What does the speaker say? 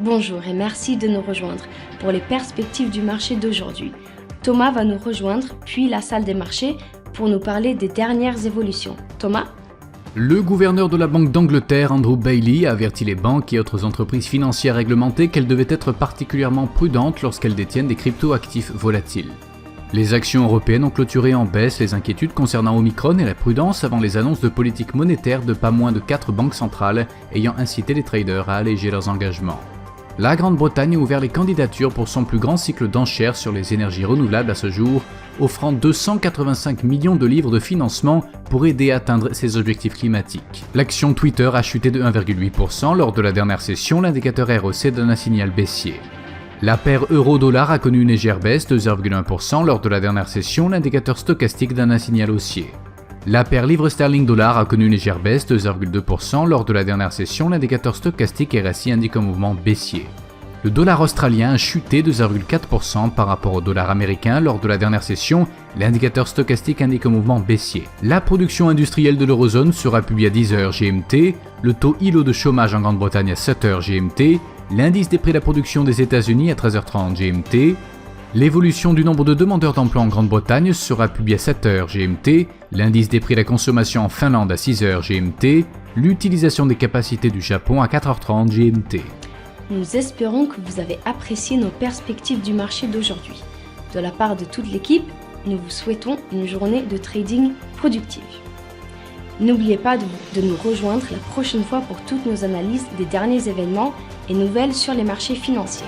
Bonjour et merci de nous rejoindre pour les perspectives du marché d'aujourd'hui. Thomas va nous rejoindre, puis la salle des marchés, pour nous parler des dernières évolutions. Thomas ? Le gouverneur de la Banque d'Angleterre, Andrew Bailey, a averti les banques et autres entreprises financières réglementées qu'elles devaient être particulièrement prudentes lorsqu'elles détiennent des crypto-actifs volatiles. Les actions européennes ont clôturé en baisse, les inquiétudes concernant Omicron et la prudence avant les annonces de politique monétaire de pas moins de 4 banques centrales ayant incité les traders à alléger leurs engagements. La Grande-Bretagne a ouvert les candidatures pour son plus grand cycle d'enchères sur les énergies renouvelables à ce jour, offrant 285 millions de livres de financement pour aider à atteindre ses objectifs climatiques. L'action Twitter a chuté de 1,8% lors de la dernière session, l'indicateur ROC donne un signal baissier. La paire euro-dollar a connu une légère baisse de 0,1% lors de la dernière session, l'indicateur stochastique donne un signal haussier. La paire livre sterling-dollar a connu une légère baisse de 0,2% lors de la dernière session, l'indicateur stochastique RSI indique un mouvement baissier. Le dollar australien a chuté de 0,4% par rapport au dollar américain lors de la dernière session, l'indicateur stochastique indique un mouvement baissier. La production industrielle de l'eurozone sera publiée à 10h GMT, le taux ILO de chômage en Grande-Bretagne à 7h GMT, l'indice des prix de la production des États-Unis à 13h30 GMT, l'évolution du nombre de demandeurs d'emploi en Grande-Bretagne sera publiée à 7h GMT, l'indice des prix de la consommation en Finlande à 6h GMT, l'utilisation des capacités du Japon à 4h30 GMT. Nous espérons que vous avez apprécié nos perspectives du marché d'aujourd'hui. De la part de toute l'équipe, nous vous souhaitons une journée de trading productive. N'oubliez pas de nous rejoindre la prochaine fois pour toutes nos analyses des derniers événements et nouvelles sur les marchés financiers.